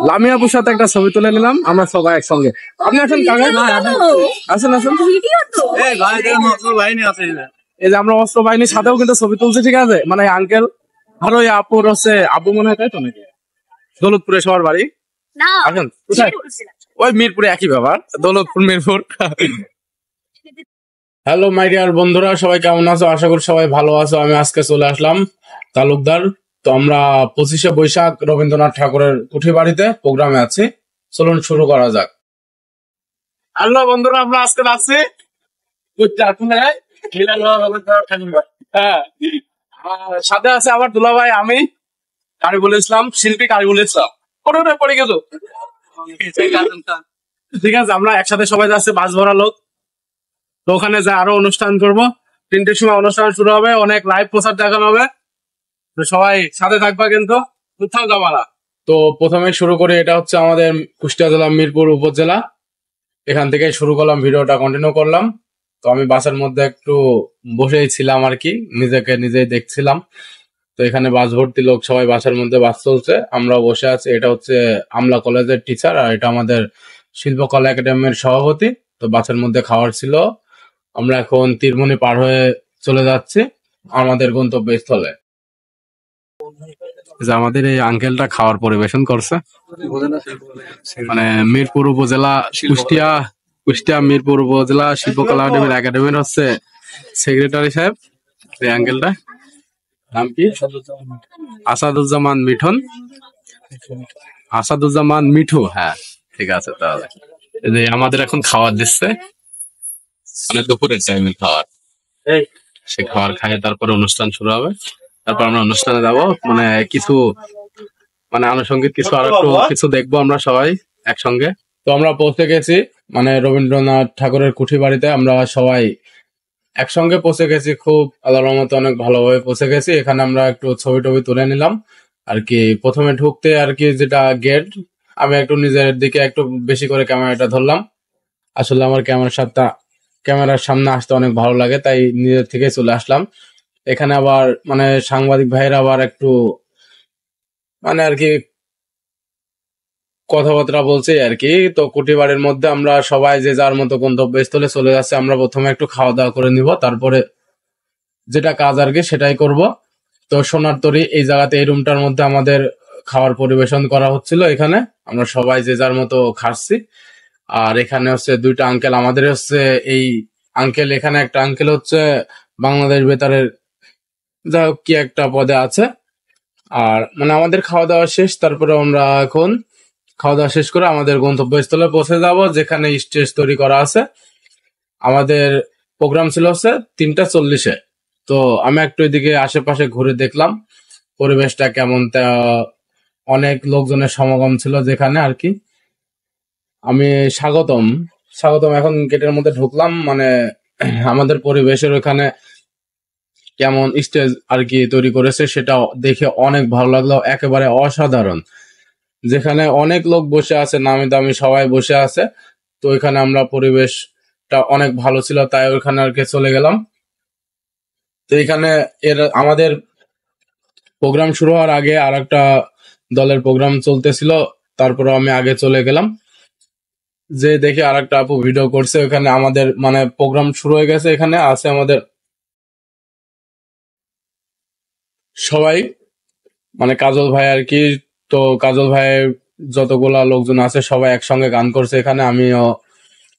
লামিয়াপুর সাথে একটা ছবি তুলে নিলাম আমরা সবাই একসঙ্গে। আপনি আসেন কাকা, আসেন আসেন। এই যে আমরা অস্ত্র বাহিনীর সাথেও কিন্তু ছবি তুলছি, ঠিক আছে? মানে আঙ্কেল আর ওই আপুর হচ্ছে আব্বু মনে হয়, তাই তো নাকি? দৌলতপুরে সবার বাড়ি। আসেন কোথায়? ওই মিরপুরে একই ব্যাপার, Daulatpur Mirpur. Hello my dear বন্ধুরা, সবাই কেমন আছো? আশা করি সবাই ভালো আছো। আমি আজকে চলে আসলাম তালুকদার। তো আমরা 25শে বৈশাখ রবীন্দ্রনাথ ঠাকুরের কুঠি বাড়িতে প্রোগ্রামে আছি। চলুন শুরু করা যাক। হ্যালো বন্ধুরা, আমরা আজকে আসছি হ্যাঁ, সাথে আছে আমার দুলাভাই, আমি কারিবুল ইসলাম, শিল্পী কারিবুল ইসলাম। কোনোটা পড়ে গেল, ঠিক আছে? আমরা একসাথে সবাই যাচ্ছি, বাস ভরা লোক। তো ওখানে যা আরো অনুষ্ঠান করবো। 3টের সময় অনুষ্ঠান শুরু হবে, অনেক লাইভ প্রচার দেখানো হবে। তো সবাই সাথে থাকবা কিন্তু, কোথাও যাবা না। তো প্রথমে শুরু করি, এটা হচ্ছে আমাদের কুষ্টিয়া জেলা মিরপুর উপজেলা। এখান থেকে শুরু করলাম, ভিডিওটা কন্টিনিউ করলাম। তো আমি বাসের মধ্যে একটু বসেই ছিলাম আর কি, নিজেকে নিজেই দেখছিলাম। তো এখানে বাস ভর্তি লোক, সবাই বাসের মধ্যে, বাস চলছে, আমরাও বসে আছি। এটা হচ্ছে আমলা কলেজের টিচার, আর এটা আমাদের শিল্পকলা একাডেমির সভাপতি। তো বাসের মধ্যে খাওয়ার ছিল। আমরা এখন তীরমণি পার হয়ে চলে যাচ্ছি আমাদের গন্তব্যস্থলে। যে আমাদের এই আঙ্কেলটা খাওয়ার পরিবেশন করছে, মানে মিরপুর উপজেলা কুষ্টিয়া মিরপুর উপজেলা শিল্পকলা একাডেমির হচ্ছে সেক্রেটারি সাহেব। এই আঙ্কেলটা নাম কি? আসাদুজ্জামান মিঠন, আসাদুজ্জামান মিঠু। হ্যাঁ ঠিক আছে। তাহলে এই যে আমাদের এখন খাবার দিচ্ছে, মানে দুপুরের টাইমের খাবার। সে খাবার খায় তারপরে অনুষ্ঠান শুরু হবে। তারপর আমরা অনুষ্ঠানে যাবো, মানে কিছু, মানে আনুষঙ্গিক কিছু আর একটু কিছু দেখবো আমরা সবাই একসঙ্গে। তো আমরা পৌঁছে গেছি মানে রবীন্দ্রনাথ ঠাকুরের কুঠি বাড়িতে। আমরা সবাই একসঙ্গে পৌঁছে গেছি, খুব আল্লাহর রহমতে অনেক ভালোভাবে পৌঁছে গেছি। এখানে আমরা একটু ছবি টবি তুলে নিলাম আর কি। প্রথমে ঢুকতে আর কি, যেটা গেট, আমি একটু নিজের দিকে একটু বেশি করে ক্যামেরাটা ধরলাম। আসলে আমার ক্যামেরার সামনে আসতে অনেক ভালো লাগে, তাই নিজের থেকে চলে আসলাম। এখানে আবার মানে সাংবাদিক ভাইয়ের আবার একটু মানে আর কি কথাবার্তা বলছে আর কি। তো কুঠি বাড়ির মধ্যে আমরা সবাই যে যার মতো গন্তব্যস্থলে চলে যাচ্ছে। আমরা প্রথমে একটু খাওয়া দাওয়া করে নিব, তারপরে যেটা কাজ আর কি সেটাই করব। তো সোনার তরী এই জায়গাতে, এই রুমটার মধ্যে আমাদের খাবার পরিবেশন করা হচ্ছিল। এখানে আমরা সবাই যে যার মতো খাচ্ছি। আর এখানে হচ্ছে 2টা আঙ্কেল আমাদের হচ্ছে এই আঙ্কেল, এখানে একটা আঙ্কেল হচ্ছে বাংলাদেশ বেতারের যা হোক কি একটা পদে আছে। আর মানে আমাদের খাওয়া দাওয়া শেষ, তারপরে আমরা এখন খাওয়া দাওয়া শেষ করে আমাদের গন্তব্যস্থলে পৌঁছে যাব, যেখানে স্টেজ তৈরি করা আছে। আমাদের প্রোগ্রাম ছিল হচ্ছে 3টা 40-এ। তো আমি একটু এদিকে আশেপাশে ঘুরে দেখলাম পরিবেশটা কেমন। তা অনেক লোকজনের সমাগম ছিল যেখানে আর কি। আমি স্বাগতম এখন গেটের মধ্যে ঢুকলাম, মানে আমাদের পরিবেশের ওখানে কেমন স্টেজ আর কি তৈরি করেছে সেটা দেখে অনেক ভালো লাগলো, একেবারে অসাধারণ। যেখানে অনেক লোক বসে আছে, নামি দামি সবাই বসে আছে। তো এখানে আমরা পরিবেশটা অনেক ভালো ছিল, তাই ওইখানে আর কি চলে গেলাম। তো এখানে আমাদের প্রোগ্রাম শুরু হওয়ার আগে আর একটা দলের প্রোগ্রাম চলতেছিল, তারপরে আমি আগে চলে গেলাম। যে দেখি আর একটা আপু ভিডিও করছে, ওখানে আমাদের মানে প্রোগ্রাম শুরু হয়ে গেছে। এখানে আছে আমাদের সবাই, মানে কাজল ভাই আর কি। তো কাজল ভাইয়ের যতগুলা লোকজন আছে সবাই একসঙ্গে গান করছে এখানে। আমিও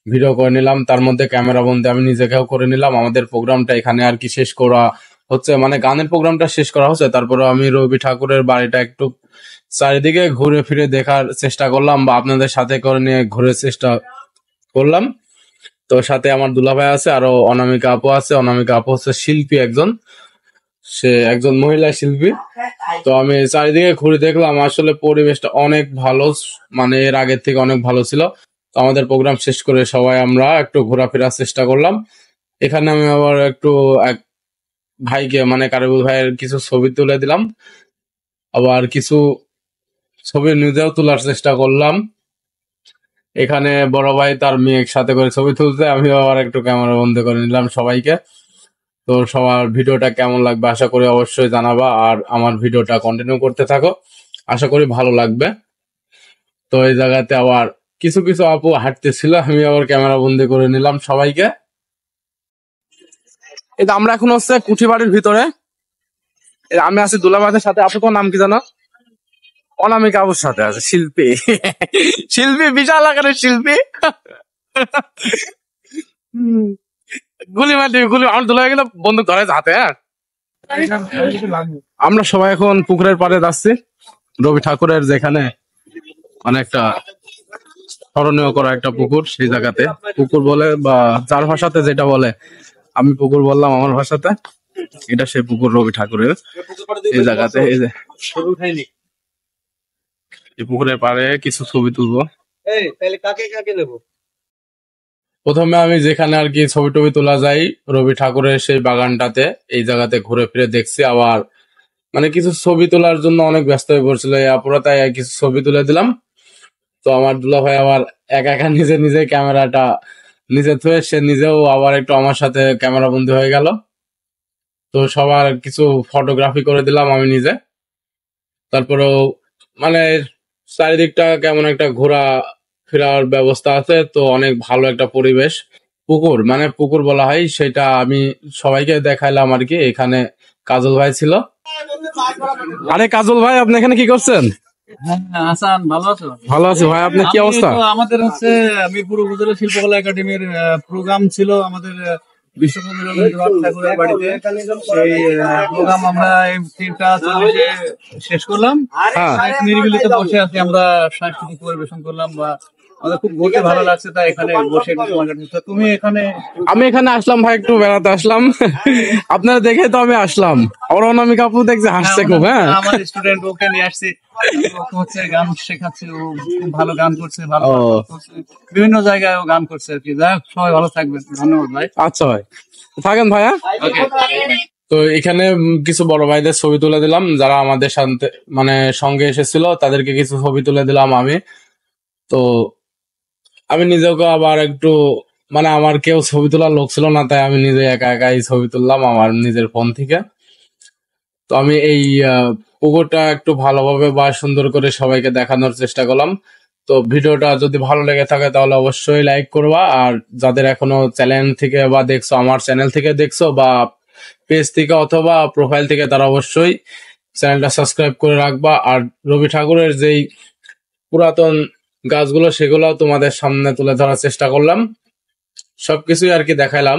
ভিডিও করে নিলাম, তার মধ্যে ক্যামেরা বন্দি আমি নিজেকেও করে নিলাম। আমাদের প্রোগ্রামটা এখানে আর কি শেষ করা হচ্ছে, মানে গানের প্রোগ্রামটা শেষ করা হচ্ছে। তারপরে আমি রবি ঠাকুরের বাড়িটা একটু চারিদিকে ঘুরে ফিরে দেখার চেষ্টা করলাম, বা আপনাদের সাথে করে নিয়ে ঘুরে চেষ্টা করলাম। তো সাথে আমার দুলাভাই আছে, আরো অনামিকা আপু আছে। অনামিকা আপু হচ্ছে শিল্পী একজন, সে একজন মহিলা শিল্পী। তো আমি চারিদিকে ঘুরে দেখলাম, আসলে পরিবেশটা অনেক ভালো, মানে এর আগের থেকে অনেক ভালো ছিল। তো আমাদের প্রোগ্রাম শেষ করে সবাই আমরা একটু ঘোরাফেরার চেষ্টা করলাম। এখানে আমি আবার একটু এক ভাইকে, মানে কারিবুল ভাইয়ের কিছু ছবি তুলে দিলাম, আবার কিছু ছবি নিজেও তোলার চেষ্টা করলাম। এখানে বড় ভাই তার মেয়ের সাথে করে ছবি তুলতে, আমি আবার একটু ক্যামেরা বন্ধ করে নিলাম সবাইকে। তো সবার ভিডিওটা কেমন লাগবে আশা করি অবশ্যই জানাবা, আর আমার ভিডিওটা কন্টিনিউ করতে থাকো, আশা করি ভালো লাগবে। তো এই জায়গাতে আবার কিছু কিছু আপু হাঁটতেছিল, আমি আবার ক্যামেরা বন্দি করে নিলাম সবাইকে। এই যে আমরা এখন হচ্ছে কুঠিবাড়ির ভিতরে, আমি আছি দুলাভাইদের সাথে। আপু তোমার নাম কি জানো? অনামিকা আপুর সাথে আছে শিল্পী। শিল্পী বিশাল আকারের শিল্পী। গুলি মারতে গুলি আমার দুলাভাই কিন্তু বন্দুক ধরে হাতে। হ্যাঁ, আমরা সবাই এখন পুকুরের পাড়ে যাচ্ছি, রবি ঠাকুরের যেখানে অনেকটা স্মরণীয় করা একটা পুকুর, সেই জায়গাতে পুকুর বলে বা যার ভাষাতে যেটা বলে, আমি পুকুর বললাম আমার ভাষাতে, এটা সেই পুকুর রবি ঠাকুরের। এই জায়গাতে এই যে এই পুকুরের পাড়ে কিছু ছবি তুলবো। প্রথমে আমি যেখানে আর কি ছবি টবি তোলা যায় রবি ঠাকুরের সেই বাগানটাতে, এই জায়গাতে ঘুরে ফিরে দেখছি। আবার মানে কিছু ছবি তোলার জন্য অনেক ব্যস্ত হয়ে পড়ছিল এই আপুরা, তাই কিছু ছবি তুলে দিলাম। তো আমার দুলা ভাই আবার একা একা নিজে নিজে ক্যামেরাটা নিজে থুয়ে সে নিজেও আবার একটু আমার সাথে ক্যামেরা বন্দি হয়ে গেল। তো সবার কিছু ফটোগ্রাফি করে দিলাম আমি নিজে। তারপরেও মানে চারিদিকটা কেমন একটা ঘোরা ফেরার ব্যবস্থা আছে, তো অনেক ভালো একটা পরিবেশ। পুকুর মানে পুকুর বলা হয় সেটা আমি সবাইকে দেখাইলাম আর কি। এখানে কাজল ভাই ছিল। আরে কাজল ভাই, আপনি এখানে কি করছেন? হ্যাঁ, হাসান ভালো আছো? ভালো আছি ভাই, আপনার কি আমি অবস্থা? তো আমাদের হচ্ছে মিরপুর উপজেলা শিল্পকলা একাডেমির প্রোগ্রাম ছিল আমাদের বিশ্বকবি রবীন্দ্রনাথ ঠাকুরের বাড়িতে। সেই প্রোগ্রাম আমরা এই 3:40-এ শেষ করলাম। হ্যাঁ, এক নিরিবিলিতে বসে আছি, আমরা সাংস্কৃতিক পরিবেশন করলাম বা আমাদের খুব ঘুরতে ভালো লাগছে, তাই এখানে বসে একটু সময় কাটাচ্ছি। তো তুমি এখানে? আমি এখানে আসলাম ভাই, একটু বেড়াতে আসলাম। আপনারা দেখে তো আমি আসলাম। আমার অনামিকা আপু দেখছে হাসছে খুব। হ্যাঁ, আমার স্টুডেন্ট, ওকে নিয়ে আসছি। ও হচ্ছে গান শেখাচ্ছে, ও খুব ভালো গান করছে, ভালো ও করছে, বিভিন্ন জায়গায় ও গান করছে আর কি। যাই হোক, সবাই ভালো থাকবেন, ধন্যবাদ ভাই। আচ্ছা ভাই, থাকেন ভাইয়া। ওকে। তো এখানে কিছু বড় ভাইদের ছবি তুলে দিলাম, যারা আমাদের সাথে মানে সঙ্গে এসেছিল, তাদেরকে কিছু ছবি তুলে দিলাম আমি। তো আমি নিজেকে আবার একটু মানে আমার কেউ ছবি তোলার লোক ছিল না, তাই আমি নিজে একা একাই ছবি তুললাম আমার নিজের ফোন থেকে। তো আমি এই পুকুরটা একটু ভালোভাবে বা সুন্দর করে সবাইকে দেখানোর চেষ্টা করলাম। তো ভিডিওটা যদি ভালো লেগে থাকে তাহলে অবশ্যই লাইক করবা। আর যাদের এখনো চ্যানেল থেকে বা দেখছো, আমার চ্যানেল থেকে দেখছো বা পেজ থেকে অথবা প্রোফাইল থেকে, তারা অবশ্যই চ্যানেলটা সাবস্ক্রাইব করে রাখবা। আর রবি ঠাকুরের যেই পুরাতন গাছগুলো সেগুলো তোমাদের সামনে তুলে ধরার চেষ্টা করলাম, সবকিছুই আর কি দেখাইলাম।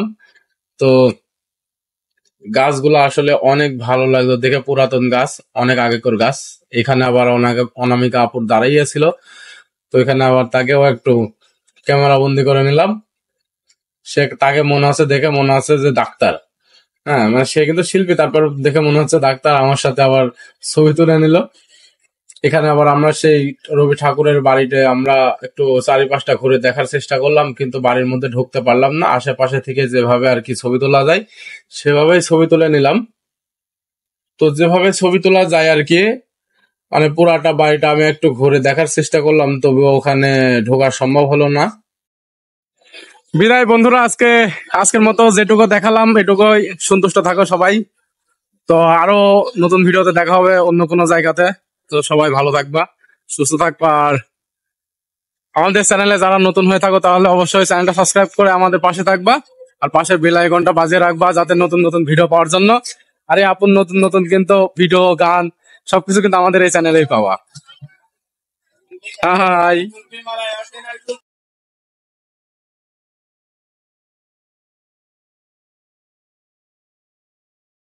তো গাছগুলো আসলে অনেক ভালো লাগলো দেখে, পুরাতন গাছ, অনেক আগেকার গাছ। এখানে আবার অনামিকা আপুর দাঁড়াইয়াছিল, তো এখানে আবার তাকেও একটু ক্যামেরা বন্দি করে নিলাম। সে তাকে মনে আছে দেখে মনে আছে যে ডাক্তার। হ্যাঁ, মানে সে কিন্তু শিল্পী, তারপর দেখে মনে হচ্ছে ডাক্তার। আমার সাথে আবার ছবি তুলে নিল। এখানে আবার আমরা সেই রবি ঠাকুরের বাড়িতে আমরা একটু চারিপাশটা ঘুরে দেখার চেষ্টা করলাম, কিন্তু বাড়ির মধ্যে ঢুকতে পারলাম না। আশেপাশে থেকে যেভাবে আর কি ছবি তোলা যায় সেভাবেই ছবি তুলে নিলাম। তো যেভাবে ছবি তোলা যায় আর কি, মানে পুরাটা বাড়িটা আমি একটু ঘুরে দেখার চেষ্টা করলাম, তবে ওখানে ঢোকা সম্ভব হলো না। বিদায় বন্ধুরা, আজকের মতো যেটুকু দেখালাম এটুকুই। সন্তুষ্ট থাকো সবাই। তো আরো নতুন ভিডিওতে দেখা হবে অন্য কোনো জায়গাতে। তো সবাই ভালো থাকবা, সুস্থ থাকবা। আর আমাদের চ্যানেলে যারা নতুন হয়ে থাকো তাহলে অবশ্যই চ্যানেলটা সাবস্ক্রাইব করে আমাদের পাশে থাকবা। আর পাশের বেল আইকনটা বাজিয়ে রাখবা যাতে নতুন নতুন ভিডিও পাওয়ার জন্য। আরে আপন নতুন নতুন কিন্তু ভিডিও, গান সবকিছু কিন্তু আমাদের এই চ্যানেলেই পাওয়া। হাই।